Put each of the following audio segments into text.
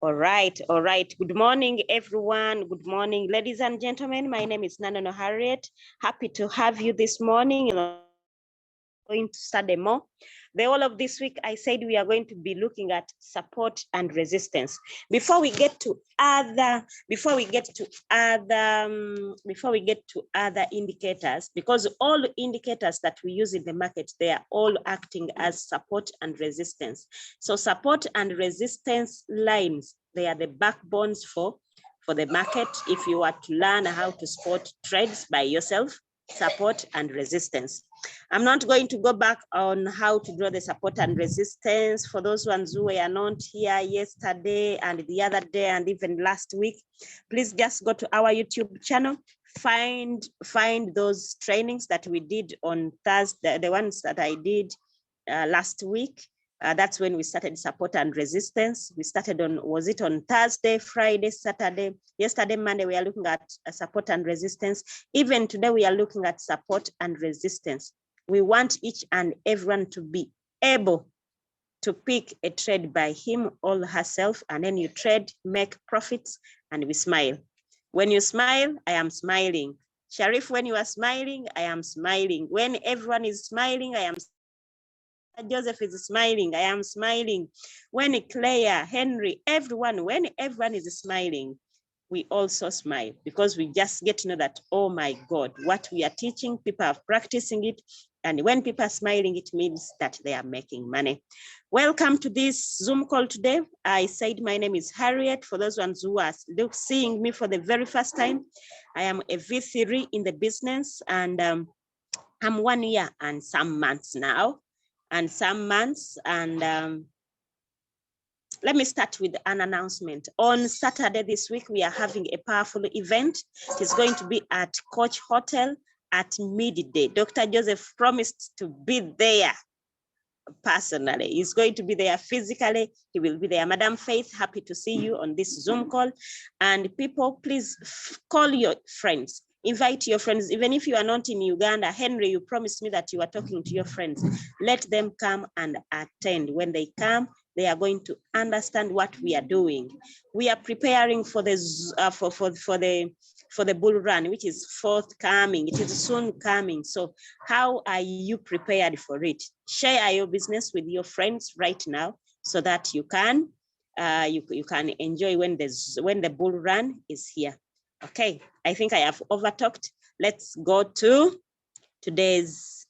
All right. Good morning, everyone. Good morning, ladies and gentlemen. My name is NANONO HARRIET. Happy to have you this morning. Going to study more. The whole of this week, I said we are going to be looking at support and resistance. Before we get to other indicators, because all indicators that we use in the market, they are all acting as support and resistance. So support and resistance lines, they are the backbones for the market. If you are to learn how to spot trades by yourself, support and resistance. I'm not going to go back on how to draw the support and resistance for those ones who were not here yesterday and the other day and even last week. Please just go to our YouTube channel, find those trainings that we did on Thursday, the ones that I did last week. That's when we started support and resistance. We started on, was it on Thursday, Friday, Saturday? Yesterday, Monday, we are looking at support and resistance. Even today, we are looking at support and resistance. We want each and everyone to be able to pick a trade by him or herself, and then you trade, make profits, and we smile. When you smile, I am smiling. Sharif, when you are smiling, I am smiling. When everyone is smiling, I am smiling. Joseph is smiling, I am smiling. When Claire, Henry, everyone, when everyone is smiling, we also smile, because we just get to know that, oh my God, what we are teaching, people are practicing it. And when people are smiling, it means that they are making money. Welcome to this Zoom call today. I said my name is Harriet. For those ones who are seeing me for the very first time, I am a V3 in the business, and I'm 1 year and some months now. Let me start with an announcement. On Saturday this week, we are having a powerful event. It is going to be at Coach Hotel at midday. Dr. Joseph promised to be there personally. He's going to be there physically. He will be there. Madam Faith, happy to see you on this Zoom call. And people, please call your friends. Invite your friends, even if you are not in Uganda. Henry, you promised me that you are talking to your friends. Let them come and attend. When they come, they are going to understand what we are doing. We are preparing for the bull run, which is forthcoming. It is soon coming. So how are you prepared for it? Share your business with your friends right now, so that you can enjoy when the bull run is here. Okay, I think I have overtalked. Let's go to today's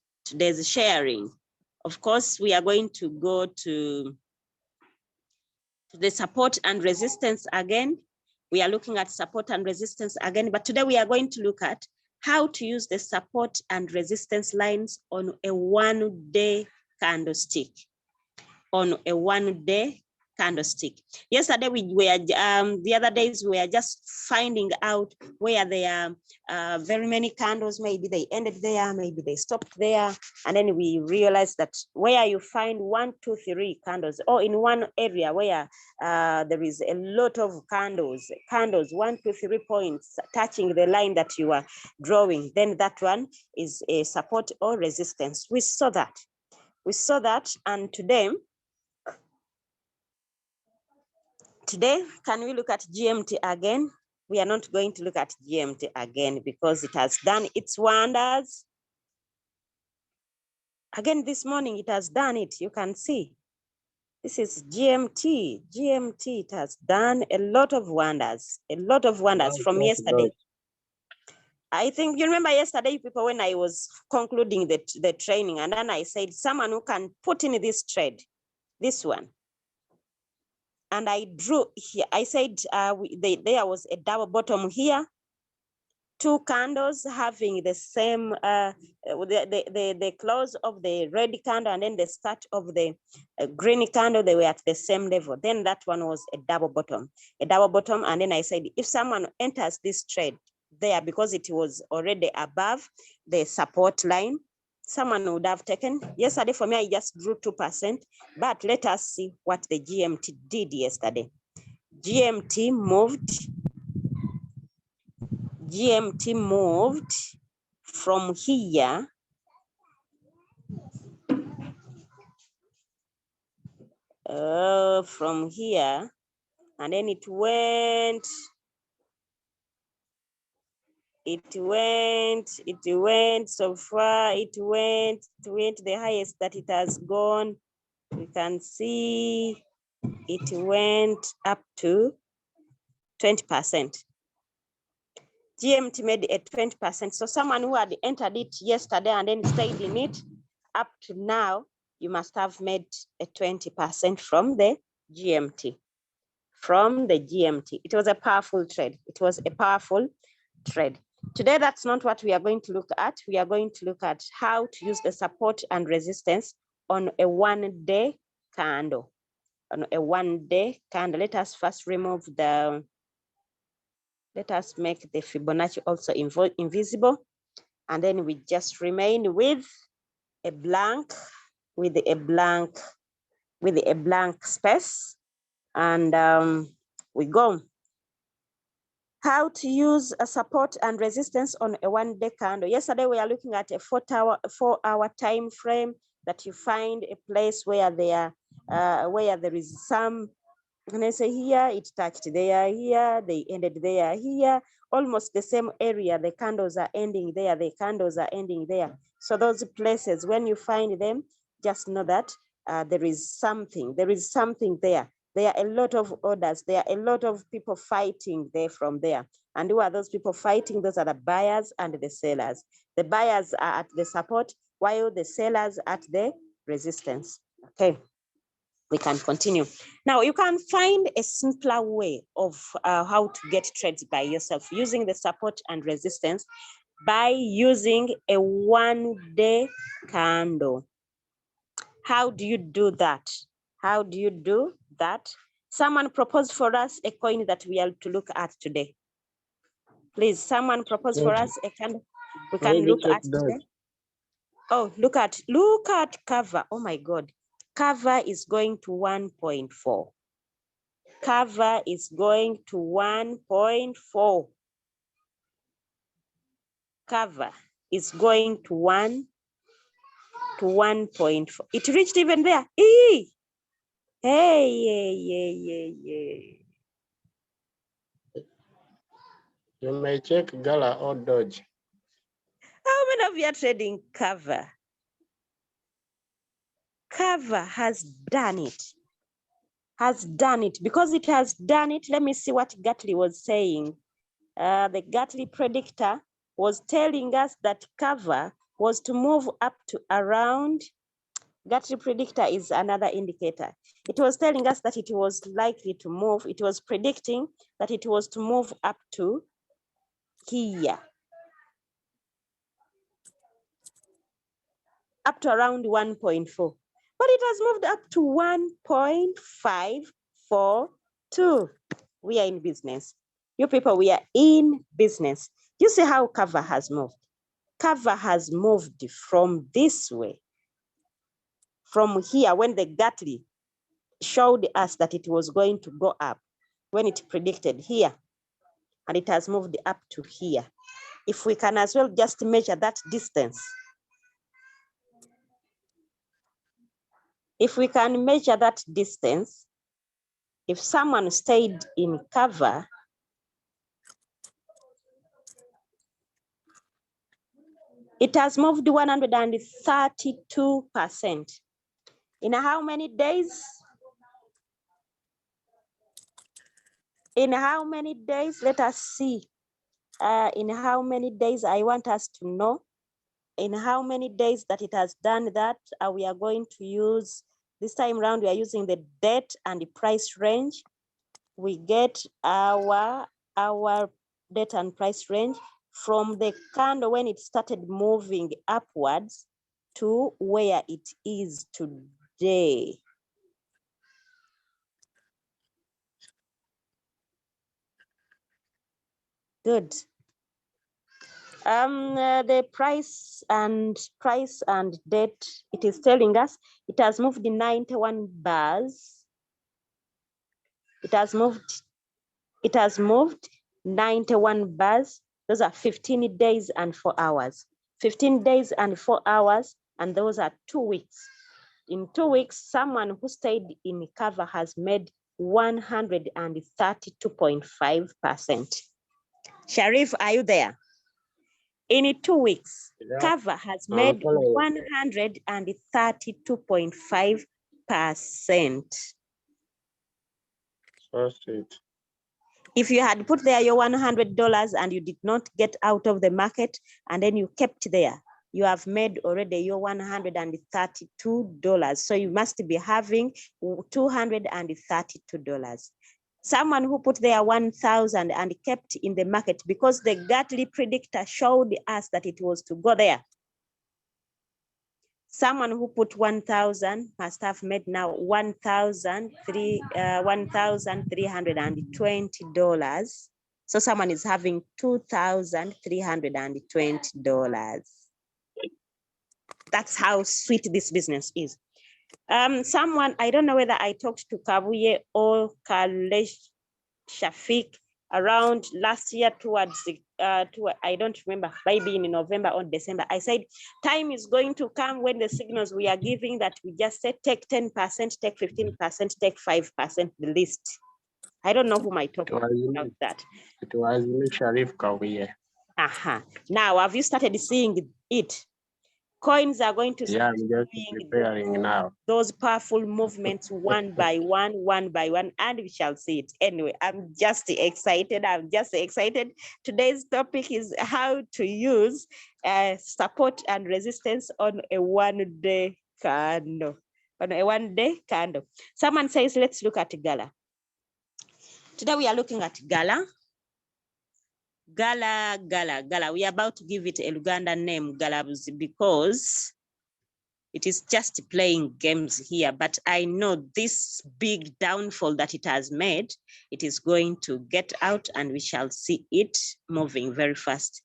sharing. Of course, we are going to go to the support and resistance again. We are looking at support and resistance again, but today we are going to look at how to use the support and resistance lines on a 1-day candlestick. On a 1-day candlestick. Yesterday the other days we were just finding out where there are very many candles. Maybe they ended there, maybe they stopped there, and then we realized that where you find 1, 2, 3 candles, or in one area where there is a lot of candles 1, 2, 3 points touching the line that you are drawing, then that one is a support or resistance. We saw that, and Today, can we look at GMT again? We are not going to look at GMT again because it has done its wonders. Again, this morning it has done it. You can see. This is GMT. GMT, it has done a lot of wonders. From yesterday. I think you remember yesterday, people, when I was concluding the training, and then I said, someone who can put in this trade, this one. And I drew here, I said there was a double bottom here, 2 candles having the same, the close of the red candle and then the start of the green candle, they were at the same level. Then that one was a double bottom. And then I said, if someone enters this trade there, because it was already above the support line, someone would have taken. Yesterday for me, I just drew 2%, but let us see what the GMT did yesterday. GMT moved from here and then it went so far, it went the highest that it has gone. We can see it went up to 20%. GMT made a 20%. So someone who had entered it yesterday and then stayed in it up to now, you must have made a 20% from the GMT. From the GMT. It was a powerful trade. It was a powerful trade. Today, that's not what we are going to look at. We are going to look at how to use the support and resistance on a 1-day candle. On a 1-day candle. Let us first remove the, let us make the Fibonacci also invisible. And then we just remain with a blank, with a blank space. And we go. How to use a support and resistance on a 1-day candle. Yesterday, we are looking at a 4-hour time frame that you find a place where there is some, when I say here, it touched there, here, they ended there, here, almost the same area, the candles are ending there, the candles are ending there. So those places, when you find them, just know that there is something there. There are a lot of orders. There are a lot of people fighting there from there. And who are those people fighting? Those are the buyers and the sellers. The buyers are at the support, while the sellers at the resistance. Okay, we can continue. Now, you can find a simpler way of how to get trades by yourself using the support and resistance by using a 1-day candle. How do you do that? How do you do that? Someone proposed for us a coin that we are to look at today. Please, someone propose for us a candle we can look at today. Oh, look at cover. Oh my God. Cover is going to 1.4. Cover is going to 1.4. Cover is going to 1.4. It reached even there. Hey, yeah. You may check Gala or Dodge. How many of you are trading cover? Cover has done it. Because it has done it, let me see what Gatley was saying. The Gatley predictor was telling us that cover was to move up to around, Gatley predictor is another indicator. It was telling us that it was likely to move. It was predicting that it was to move up to here. Up to around 1.4. But it has moved up to 1.542. We are in business. You people, we are in business. You see how cover has moved. Cover has moved from this way. From here, when the Gatley showed us that it was going to go up, when it predicted here, and it has moved up to here. If we can as well just measure that distance. If we can measure that distance, if someone stayed in cover, it has moved 132%. In how many days? In how many days? Let us see. In how many days? I want us to know in how many days that it has done that. We are going to use, this time around, we are using the date and the price range. We get our date and price range from the candle when it started moving upwards to where it is today. Good. The price and date, it is telling us it has moved 91 bars. It has moved 91 bars. Those are 15 days and 4 hours. 15 days and 4 hours, and those are 2 weeks. In 2 weeks, someone who stayed in cover has made 132.5%. Sharif, are you there? In 2 weeks, Yeah. cover has I'm made following. 132.5%. So sweet. If you had put there your $100 and you did not get out of the market and then you kept there, you have made already your $132. So you must be having $232. Someone who put there 1,000 and kept in the market because the Gartley predictor showed us that it was to go there. Someone who put 1,000 must have made now $1,320. So someone is having $2,320. That's how sweet this business is. Someone, I don't know whether I talked to Kabuye or Kalesh Shafiq around last year towards I don't remember, maybe in November or December. I said, time is going to come when the signals we are giving that we just say take 10%, take 15%, take 5%, the list. I don't know whom I talked about that. It was me, Sharif Kawiye. Now, have you started seeing it? Coins are going to Yeah, start I'm just preparing now. those powerful movements one by one, and we shall see it. Anyway, I'm just excited. Today's topic is how to use support and resistance on a one-day candle. Someone says, let's look at Gala. Today we are looking at Gala. Gala. We are about to give it a Luganda name, Gala, because it is just playing games here, but I know this big downfall that it has made, it is going to get out and we shall see it moving very fast.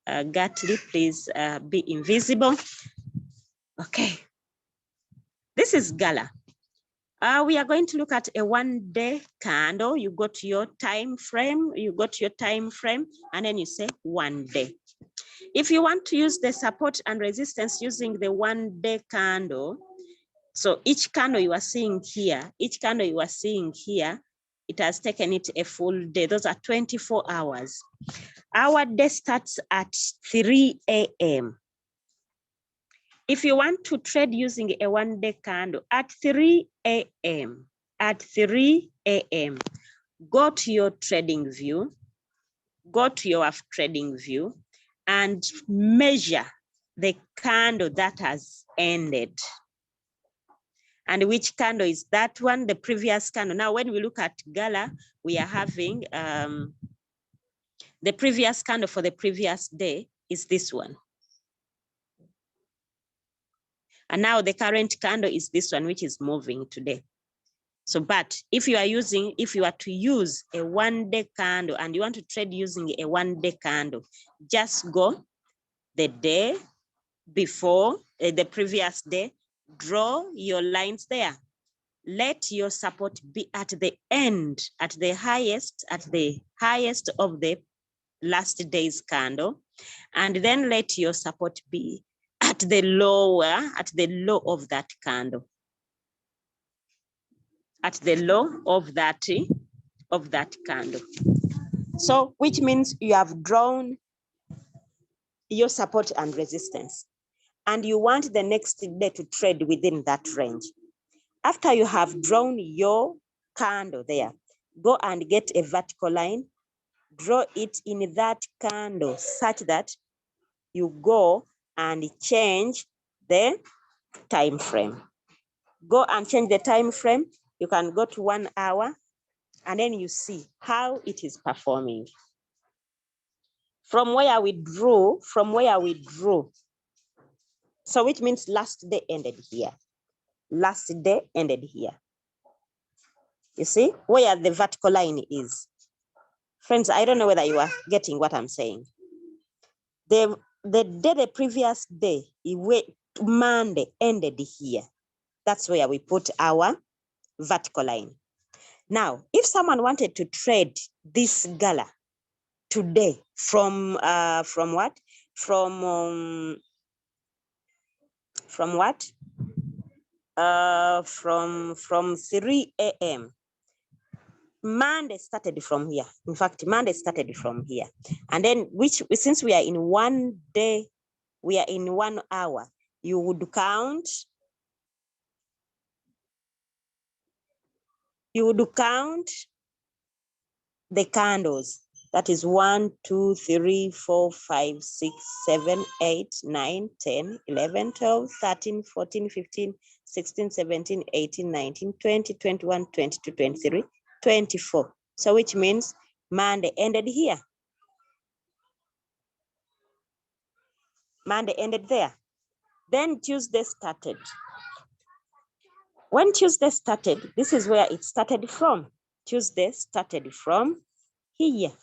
Gartley, please be invisible. Okay. This is Gala. We are going to look at a one-day candle. You got your time frame, and then you say 1 day. If you want to use the support and resistance using the one-day candle, so each candle you are seeing here, it has taken it a full day. Those are 24 hours. Our day starts at 3 a.m. If you want to trade using a one-day candle at 3 a.m., go to your trading view, and measure the candle that has ended. And which candle is that one? The previous candle. Now, when we look at Gala, we are having the previous candle for the previous day is this one. And now the current candle is this one, which is moving today. So, but if you are to use a one-day candle and you want to trade using a one-day candle, just go the day before, the previous day, draw your lines there. Let your support be at the end, at the highest of the last day's candle. And then let your support be at the low of that candle. At the low of that candle. So, which means you have drawn your support and resistance, and you want the next day to trade within that range. After you have drawn your candle there, go and get a vertical line, draw it in that candle such that you go and change the time frame. Go and change the time frame. You can go to 1 hour and then you see how it is performing. From where we drew, so which means last day ended here. You see where the vertical line is. Friends, I don't know whether you are getting what I'm saying. The previous day, Monday ended here. That's where we put our vertical line. Now, if someone wanted to trade this Gala today from what? From 3 a.m. Monday started from here. In fact, Monday started from here. And then since we are in 1 day, we are in 1 hour, you would count. You would count the candles. That is 1, 2, 3, 4, 5, 6, 7, 8, 9, 10, 11, 12, 13, 14, 15, 16, 17, 18, 19, 20, 21, 22, 23, 24. So which means Monday ended here. Monday ended there. Then Tuesday started. When Tuesday started, this is where it started from. Tuesday started from here,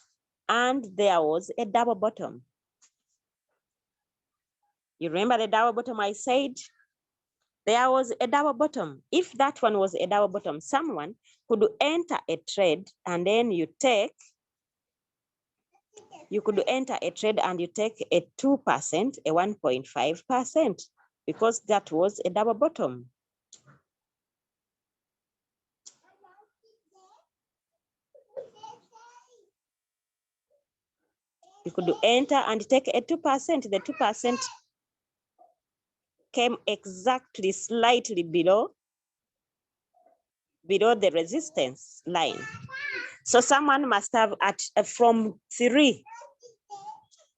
and there was a double bottom. You remember the double bottom I said? There was a double bottom. If that one was a double bottom, someone could enter a trade and then you could enter a trade and you take a 2%, a 1.5%, because that was a double bottom. You could enter and take a 2%. The 2% came exactly slightly below the resistance line. So someone must have from 3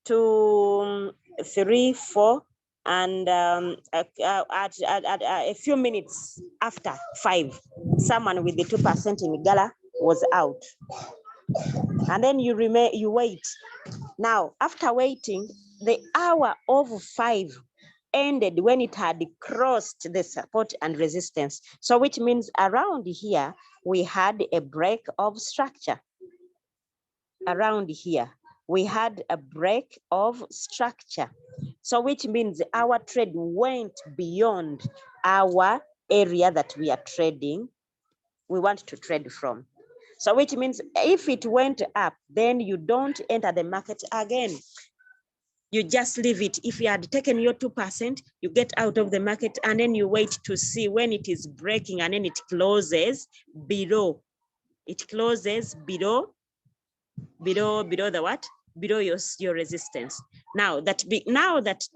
to 3, 4, and at a few minutes after 5, someone with the 2% in Gala was out. And then you wait. Now, after waiting, the hour of 5 ended when it had crossed the support and resistance. So which means around here, we had a break of structure. Around here, we had a break of structure. So which means our trade went beyond our area that we are trading, we want to trade from. So which means if it went up, then you don't enter the market again. You just leave it. If you had taken your 2%, you get out of the market and then you wait to see when it is breaking and then it closes below. It closes below the what? Below your resistance. Now that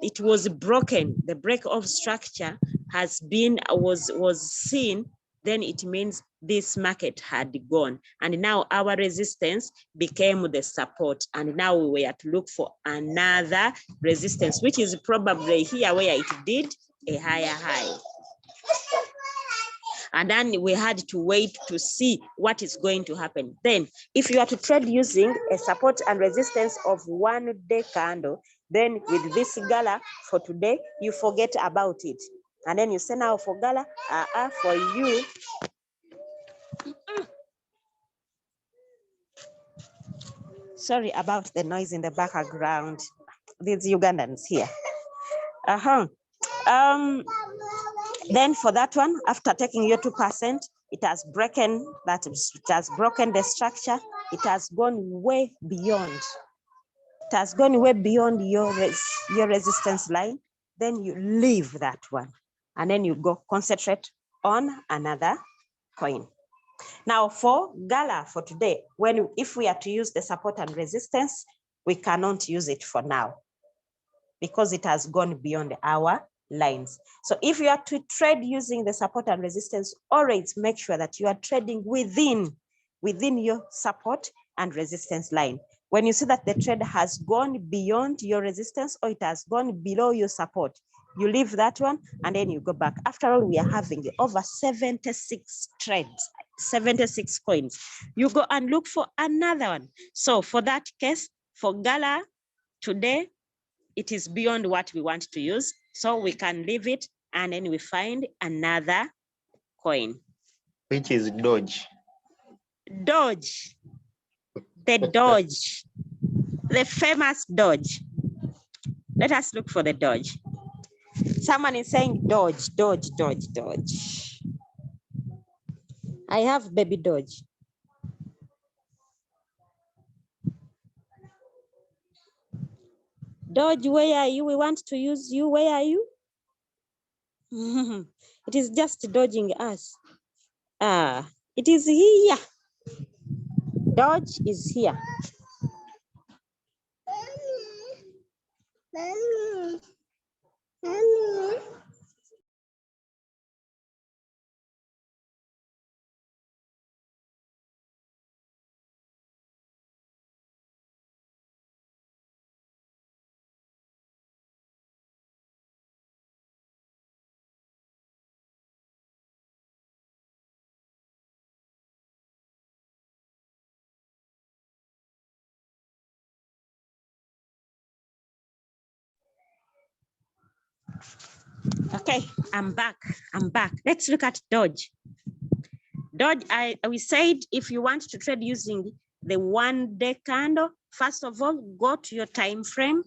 it was broken, the break of structure was seen, then it means this market had gone. And now our resistance became the support. And now we were to look for another resistance, which is probably here where it did a higher high. And then we had to wait to see what is going to happen. Then if you are to trade using a support and resistance of 1 day candle, then with this Gala for today, you forget about it. And then you say now for Gala, for you, sorry about the noise in the background. These Ugandans here. Then for that one, after taking your 2%, it has broken the structure. It has gone way beyond. It has gone way beyond your resistance line. Then you leave that one, and then you go concentrate on another coin. Now for Gala for today, if we are to use the support and resistance, we cannot use it for now because it has gone beyond our lines. So if you are to trade using the support and resistance, always make sure that you are trading within your support and resistance line. When you see that the trade has gone beyond your resistance or it has gone below your support, you leave that one and then you go back. After all, we are having over 76 trades, 76 coins. You go and look for another one. So for that case, for Gala today, it is beyond what we want to use. So we can leave it and then we find another coin. Which is Doge. Doge. The Doge. The famous Doge. Let us look for the Doge. Someone is saying Doge, Doge, Doge, Doge. I have baby Doge. Doge, where are you? We want to use you. Where are you? It is just dodging us. It is here. Dodge is here. Okay, I'm back. Let's look at Dodge. Dodge, we said if you want to trade using the 1 day candle, first of all, go to your time frame,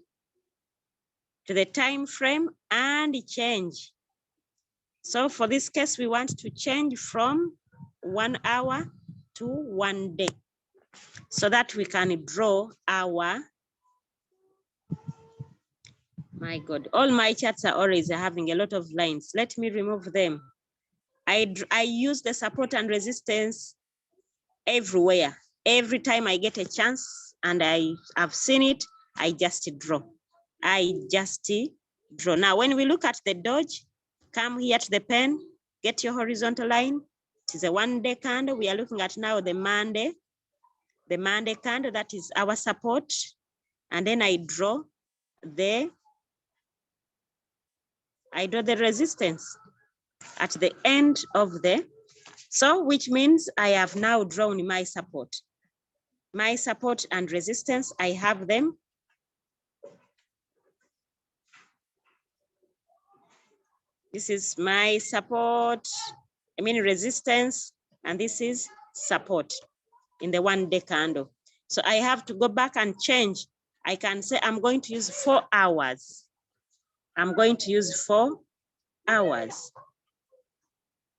and change. So for this case, we want to change from 1 hour to 1 day so that we can draw our, my God, all my charts are always having a lot of lines. Let me remove them. I use the support and resistance everywhere. Every time I get a chance and I've seen it, I just draw. Now, when we look at the Dodge, come here to the pen, get your horizontal line. It is a 1 day candle. We are looking at now the Monday candle, that is our support. And then I draw the resistance at the end of the, so which means I have now drawn my support. My support and resistance, I have them. This is my support, resistance, and this is support in the 1 day candle. So I have to go back and change. I can say I'm going to use 4 hours. I'm going to use 4 hours.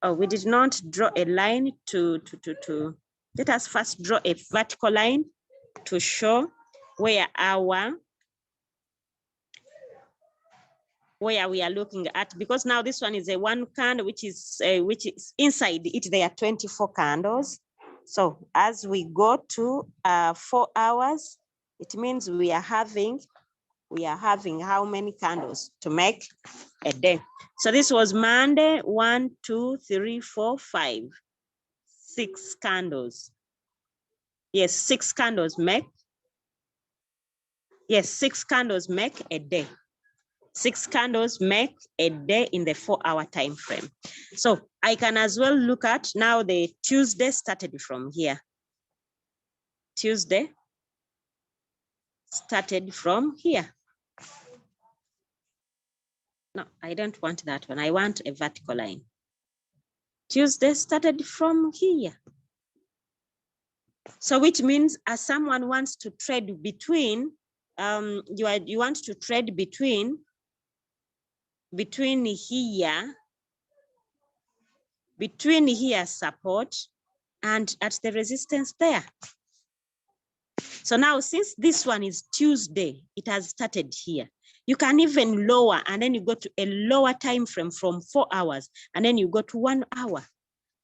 Oh, we did not draw a line let us first draw a vertical line to show where we are looking at, because now this one is a 1 candle, which is inside it, there are 24 candles. So as we go to 4 hours, it means we are having how many candles to make a day? So this was Monday, 1, 2, 3, 4, 5, 6 candles. Yes, 6 candles make. Yes, 6 candles make a day. 6 candles make a day in the 4 hour time frame. So I can as well look at now the Tuesday started from here. Tuesday started from here. No, I don't want that one. I want a vertical line. Tuesday started from here. So which means as someone wants to trade between, you want to trade between here support and at the resistance there. So now since this one is Tuesday, it has started here. You can even lower and then you go to a lower time frame from 4 hours and then you go to 1 hour.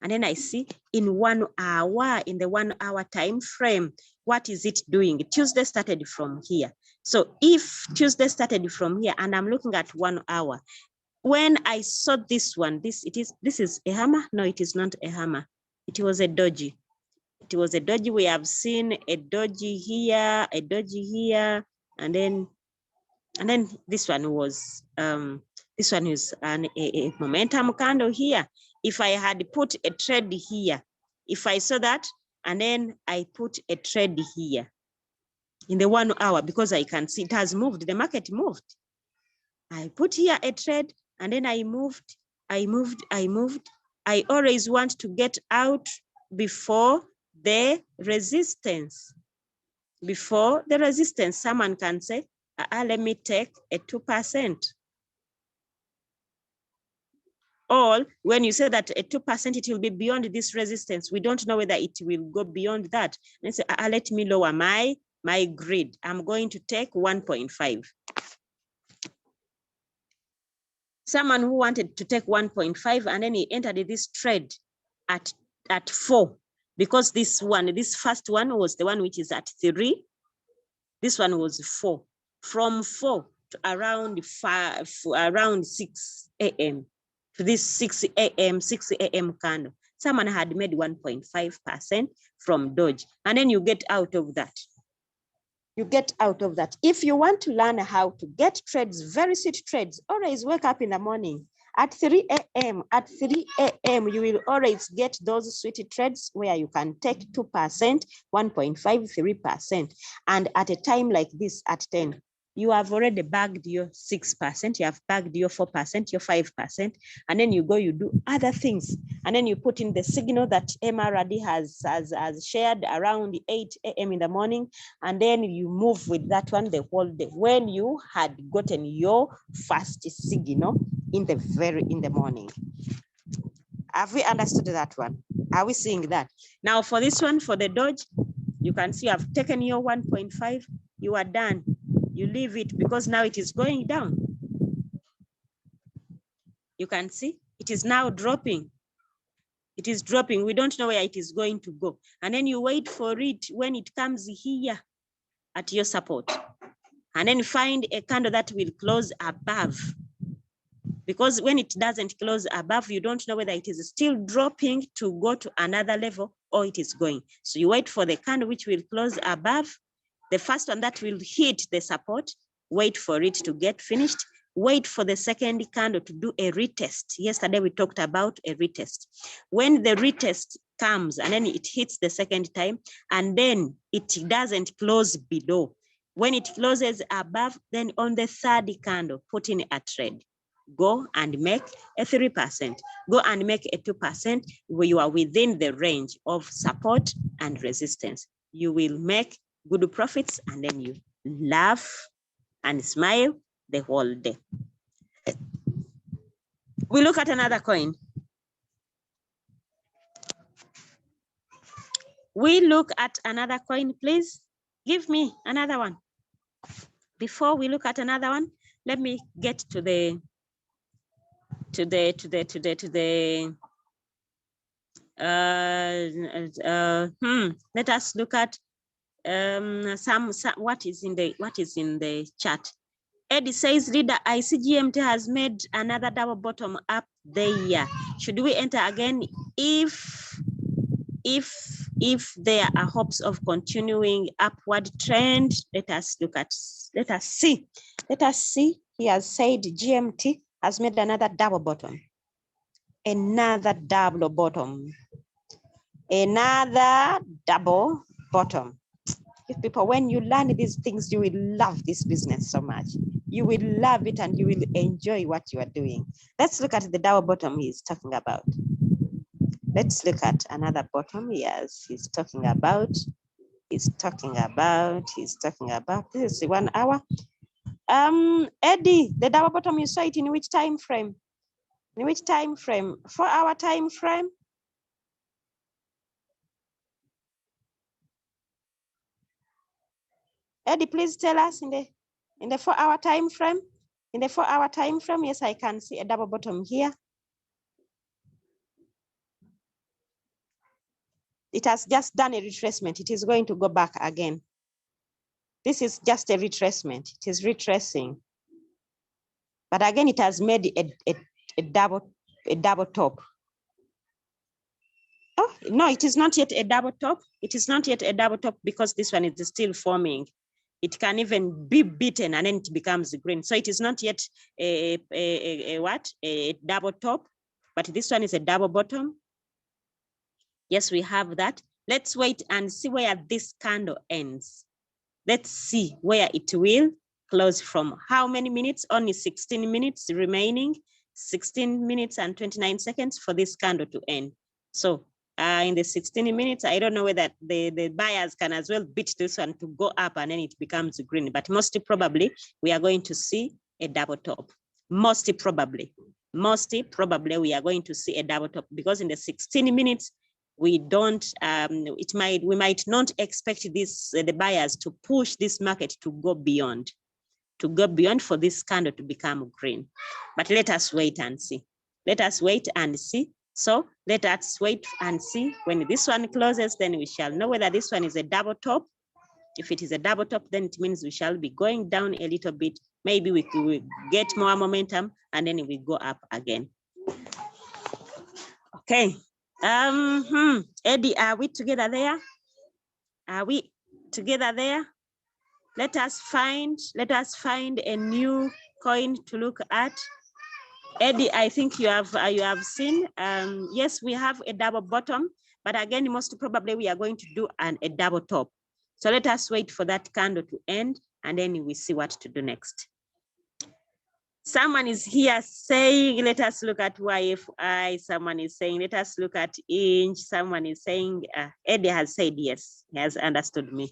And then I see in 1 hour, in the 1 hour time frame, what is it doing? Tuesday started from here. So if Tuesday started from here and I'm looking at 1 hour, when I saw this one, this is a hammer. No, it is not a hammer. It was a doji. It was a doji. We have seen a doji here, and then this one was a momentum candle here. If I had put a trade here, if I saw that, and then I put a trade here in the 1 hour, because I can see it has moved, the market moved. I put here a trade, and then I moved. I always want to get out before the resistance. Before the resistance, someone can say, let me take a 2%. Or when you say that a 2%, it will be beyond this resistance. We don't know whether it will go beyond that. Let's say, let me lower my grid. I'm going to take 1.5. Someone who wanted to take 1.5 and then he entered this trade at 4. because this first one was the one which is at 3. This one was 4. From 4 to around 6 a.m. to this 6 a.m. candle, someone had made 1.5% from Doge. And then you get out of that. You get out of that. If you want to learn how to get trades, very sweet trades, always wake up in the morning. At 3 a.m., you will always get those sweet trades where you can take 2%, 1.5%, 3%. And at a time like this, at 10, you have already bagged your 6%, you have bagged your 4%, your 5%, and then you go, you do other things. And then you put in the signal that MRD has shared around 8 a.m. in the morning, and then you move with that one the whole day when you had gotten your first signal in the morning. Have we understood that one? Are we seeing that? Now for this one, for the Doge, you can see I've taken your 1.5, you are done. You leave it because now it is going down. You can see it is now dropping. It is dropping. We don't know where it is going to go. And then you wait for it when it comes here at your support. And then find a candle that will close above. Because when it doesn't close above, you don't know whether it is still dropping to go to another level or it is going. So you wait for the candle which will close above. The first one that will hit the support, wait for it to get finished. Wait for the second candle to do a retest. Yesterday we talked about a retest. When the retest comes and then it hits the second time and then it doesn't close below. When it closes above, then on the third candle, put in a trade. Go and make a 3%. Go and make a 2% where you are within the range of support and resistance. You will make good profits and then you laugh and smile the whole day. We look at another coin. We look at another coin, please. Give me another one. Before we look at another one, let me get to the let us look at some what is in the chart. Eddie says, leader, I see GMT has made another double bottom up there. Should we enter again if there are hopes of continuing upward trend? Let us see. He has said GMT has made another double bottom. Another double bottom. If people, when you learn these things, you will love this business so much. You will love it and you will enjoy what you are doing. Let's look at the double bottom he's talking about. Let's look at another bottom. Yes, he's talking about. This is the 1 hour. Eddie, the double bottom, you saw it in which time frame? In which time frame? 4 hour time frame? Eddie, please tell us in the 4 hour time frame. In the 4 hour time frame, yes, I can see a double bottom here. It has just done a retracement. It is going to go back again. This is just a retracement. It is retracing. But again, it has made a double top. Oh, no, it is not yet a double top. It is not yet a double top because this one is still forming. It can even be beaten and then it becomes green. So it is not yet a double top, but this one is a double bottom. Yes, we have that. Let's wait and see where this candle ends. Let's see where it will close from. How many minutes? Only 16 minutes remaining. 16 minutes and 29 seconds for this candle to end. So in the 16 minutes, I don't know whether the buyers can as well beat this one to go up and then it becomes green. But most probably, we are going to see a double top. Most probably, we are going to see a double top because in the 16 minutes, we don't. We might not expect this the buyers to push this market to go beyond for this candle to become green. But let us wait and see. Let us wait and see. So let us wait and see. When this one closes, then we shall know whether this one is a double top. If it is a double top, then it means we shall be going down a little bit. Maybe we will get more momentum and then we go up again. Okay. Eddie, are we together there? Are we together there? Let us find a new coin to look at. Eddie, I think you have seen. Yes, we have a double bottom, but again, most probably we are going to do a double top. So let us wait for that candle to end, and then we see what to do next. Someone is here saying, let us look at YFI. Someone is saying, let us look at inch. Someone is saying, Eddie has said yes, he has understood me.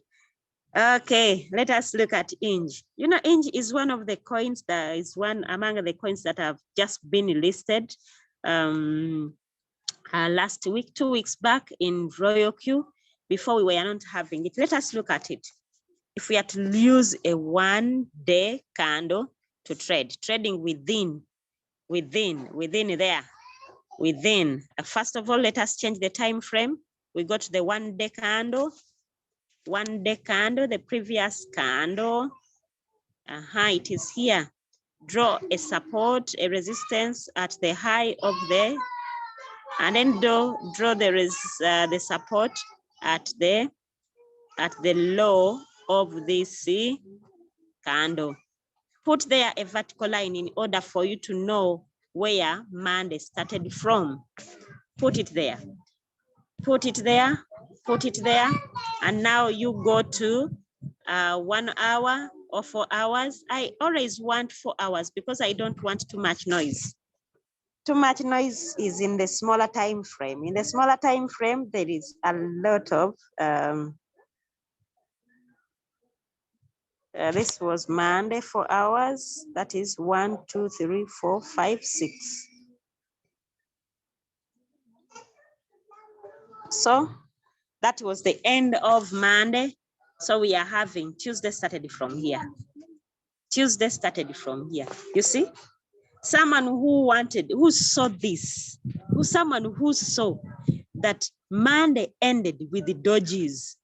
Okay, let us look at inch. You know, inch is one of the coins that is one among the coins that have just been listed last week, 2 weeks back in Royal Q, before we were not having it. Let us look at it. If we are to use a 1-day candle to trade, trading within there. First of all, let us change the time frame. We go to the 1-day candle. 1-day candle, the previous candle. It is here. Draw a support, a resistance at the high of the, and then draw the support at the low of this candle. Put there a vertical line in order for you to know where Monday started from. Put it there. Put it there. Put it there. And now you go to 1 hour or 4 hours. I always want 4 hours because I don't want too much noise. Too much noise is in the smaller time frame. In the smaller time frame, there is a lot of this was Monday, 4 hours. That is 1, 2, 3, 4, 5, 6. So that was the end of Monday. So we are having Tuesday started from here. Tuesday started from here. You see, someone who saw this, someone who saw that Monday ended with the dodges.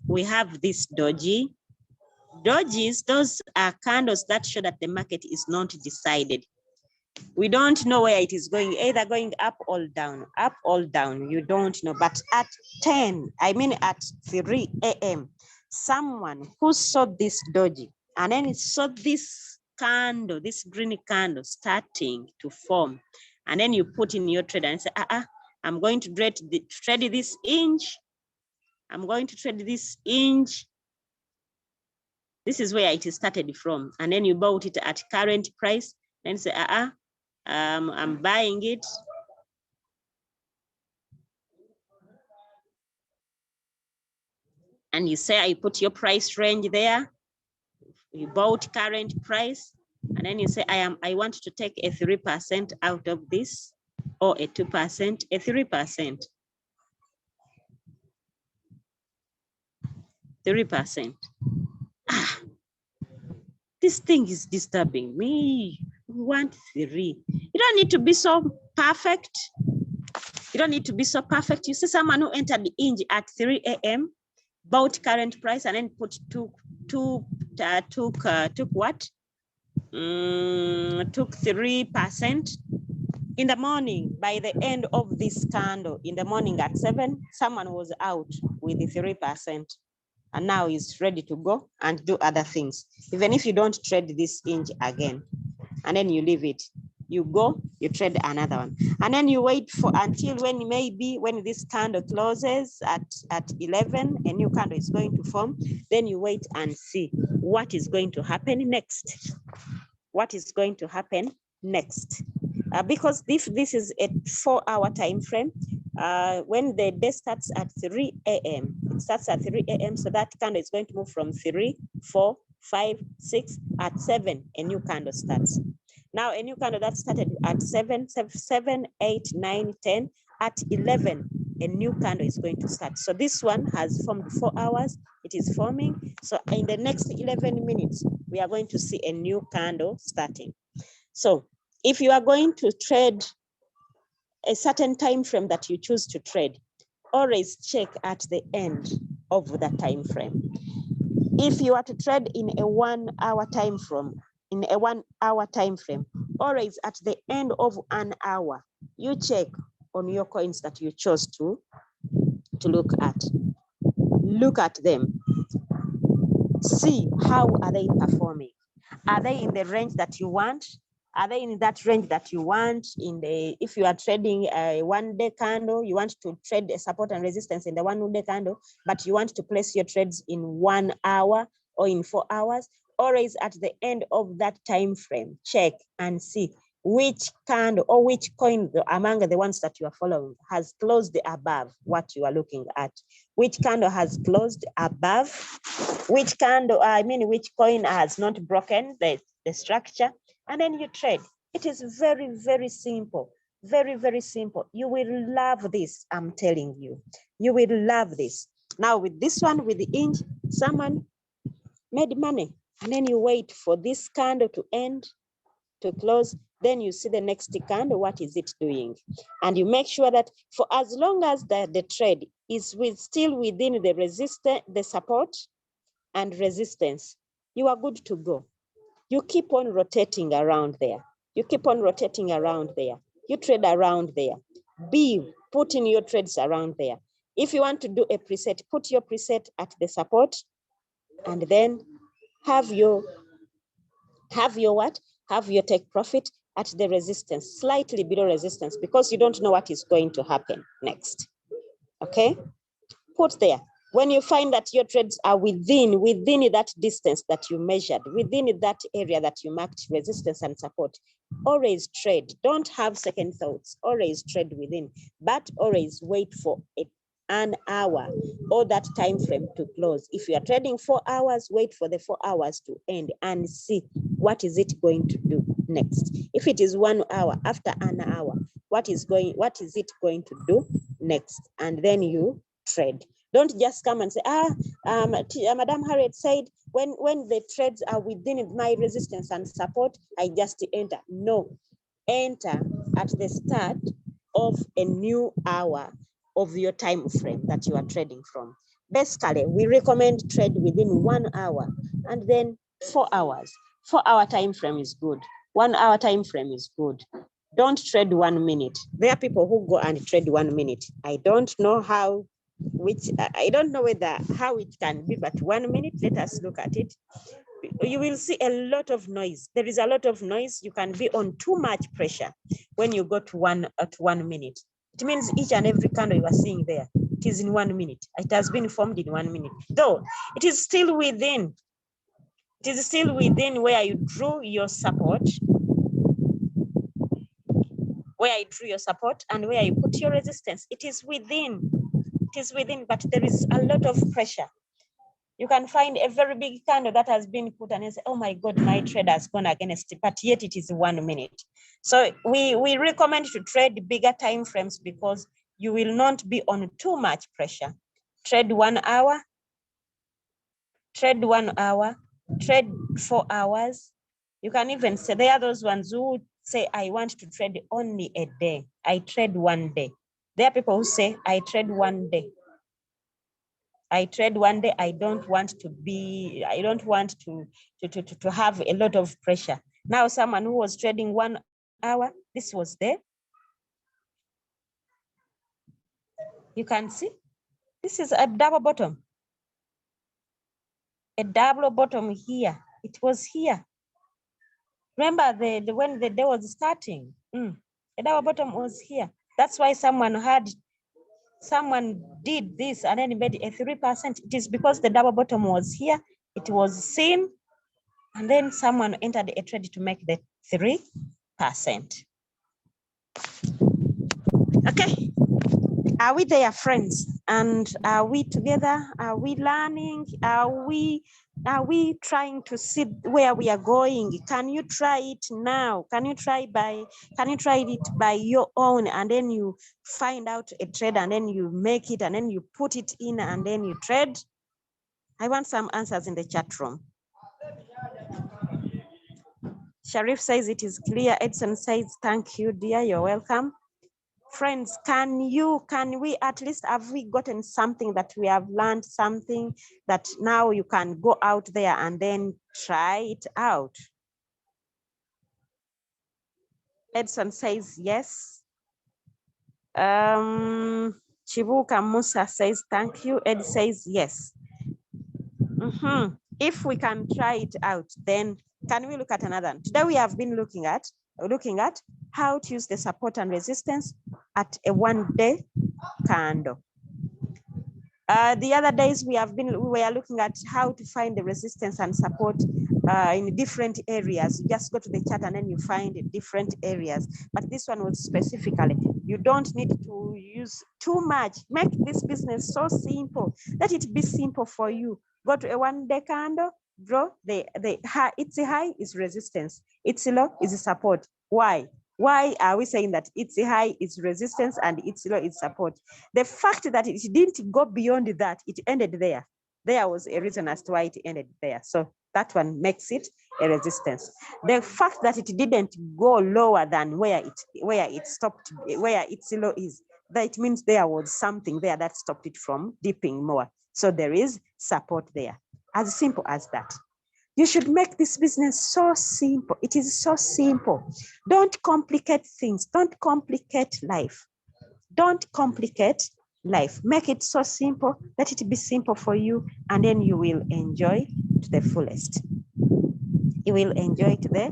We have this dodgy. Dodges, those are candles that show that the market is not decided. We don't know where it is going, either going up or down, you don't know. But at 3 a.m., someone who saw this doji and then it saw this candle, this green candle starting to form, and then you put in your trade and say, I'm going to trade this inch. I'm going to trade this inch. This is where it started from. And then you bought it at current price and say, I'm buying it. And you say, I put your price range there. You bought current price. And then you say, I want to take a 3% out of this, or a 2%, a 3%. 3%. This thing is disturbing me. We want 3. You don't need to be so perfect. You don't need to be so perfect. You see someone who entered the inch at 3 a.m., bought current price, and then took what? Took 3%. In the morning, by the end of this candle, in the morning at 7, someone was out with the 3%. And now is ready to go and do other things. Even if you don't trade this inch again, and then you leave it, you go, you trade another one. And then you wait for until when this candle closes at 11, a new candle is going to form. Then you wait and see what is going to happen next. What is going to happen next? Because if this is a 4-hour time frame, when the day starts at 3 a.m., it starts at 3 a.m. So that candle is going to move from 3, 4, 5, 6, at 7, a new candle starts. Now a new candle that started at 7, 8, 9, 10, at 11, a new candle is going to start. So this one has formed 4 hours, it is forming. So in the next 11 minutes, we are going to see a new candle starting. So if you are going to trade a certain time frame that you choose to trade, always check at the end of the time frame. If you are to trade in a 1 hour time frame, always at the end of an hour, you check on your coins that you chose to look at. Look at them. See how are they performing. Are they in the range that you want? Are they in that range that you want? If you are trading a 1 day candle, you want to trade a support and resistance in the 1 day candle, but you want to place your trades in 1 hour or in 4 hours, always at the end of that time frame, check and see which candle or which coin among the ones that you are following has closed above what you are looking at. Which candle has closed above? Which candle, which coin has not broken the structure? And then you trade. It is very, very simple. Very, very simple. You will love this, I'm telling you. You will love this. Now with this one, with the inch, someone made money. And then you wait for this candle to end, to close. Then you see the next candle, what is it doing? And you make sure that for as long as the trade is still within the resistance, the support and resistance, you are good to go. You keep on rotating around there. You keep on rotating around there. You trade around there. Put in your trades around there. If you want to do a preset, put your preset at the support and then have your what? Have your take profit at the resistance, slightly below resistance, because you don't know what is going to happen next. Okay? Put there. When you find that your trades are within that distance that you measured, within that area that you marked resistance and support, always trade. Don't have second thoughts. Always trade within, but always wait for an hour or that time frame to close. If you are trading 4 hours, wait for the 4 hours to end and see what is it going to do next. If it is 1 hour, after an hour, what is it going to do next? And then you trade. Don't just come and say, Madam Harriet said, when the trades are within my resistance and support, I just enter. No, enter at the start of a new hour of your time frame that you are trading from. Basically, we recommend trade within 1 hour and then 4 hours. 4 hour time frame is good. 1 hour time frame is good. Don't trade 1 minute. There are people who go and trade 1 minute. I don't know how it can be, but 1 minute, let us look at it. You will see a lot of noise. There is a lot of noise. You can be on too much pressure when you go to 1 minute. It means each and every candle you are seeing there, it is in 1 minute. It has been formed in 1 minute. Though it is still within. It is still within where you drew your support, and where you put your resistance. It is within. It is within, but there is a lot of pressure. You can find a very big candle that has been put and you say, oh my God, my trade has gone against it, but yet it is 1 minute. So we recommend to trade bigger time frames because you will not be on too much pressure. Trade 1 hour, trade 1 hour, trade 4 hours. You can even say, there are those ones who say, I want to trade only a day. I trade 1 day. There are people who say, I trade 1 day. I trade 1 day. I don't want to have a lot of pressure. Now, someone who was trading 1 hour, this was there. You can see, this is a double bottom. A double bottom here. It was here. Remember when the day was starting, a double bottom was here. That's why someone did this and then made a 3%. It is because the double bottom was here. It was seen, and then someone entered a trade to make the 3%. Okay. Are we there, friends? And are we together? Are we learning? Are we trying to see where we are going? Can you try it now? Can you try it by your own, and then you find out a trade and then you make it and then you put it in and then you trade? I want some answers in the chat room. Sharif says it is clear. Edson says, thank you, dear. You're welcome. Friends, can we at least, have we gotten something that we have learned, something that now you can go out there and then try it out? Edson says yes. Chibuka Musa says thank you. Ed says yes. If we can try it out, then can we look at another one? Today we have been looking at how to use the support and resistance at a 1-day candle. The other days we were looking at how to find the resistance and support in different areas. You just go to the chart and then you find different areas. But this one was specifically, you don't need to use too much. Make this business so simple. Let it be simple for you. Go to a 1-day candle, draw its high is resistance, its low is support. Why? Why are we saying that its high is resistance and its low is support? The fact that it didn't go beyond that, it ended there. There was a reason as to why it ended there. So that one makes it a resistance. The fact that it didn't go lower than where it stopped, where its low is, that means there was something there that stopped it from dipping more. So there is support there. As simple as that. You should make this business so simple. It is so simple. Don't complicate things. Don't complicate life. Don't complicate life. Make it so simple. Let it be simple for you, and then you will enjoy to the fullest. You will enjoy to the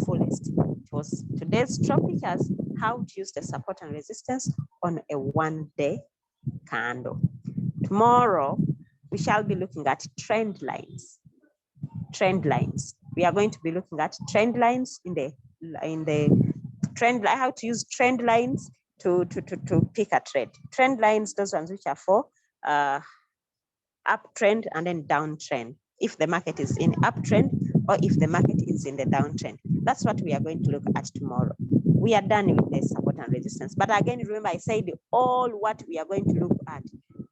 fullest. It was today's topic as how to use the support and resistance on a 1-day candle. Tomorrow, we shall be looking at trend lines. Trend lines. We are going to be looking at trend lines in the trend line, how to use trend lines to pick a trend. Trend lines, those ones which are for uptrend and then downtrend. If the market is in uptrend or if the market is in the downtrend. That's what we are going to look at tomorrow. We are done with the support and resistance. But again, remember I said all what we are going to look at,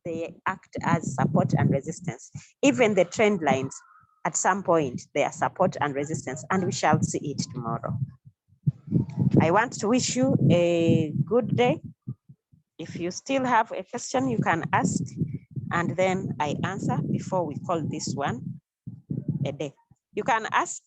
they act as support and resistance. Even the trend lines, at some point, they are support and resistance, and we shall see it tomorrow. I want to wish you a good day. If you still have a question, you can ask, and then I answer before we call this one a day. You can ask.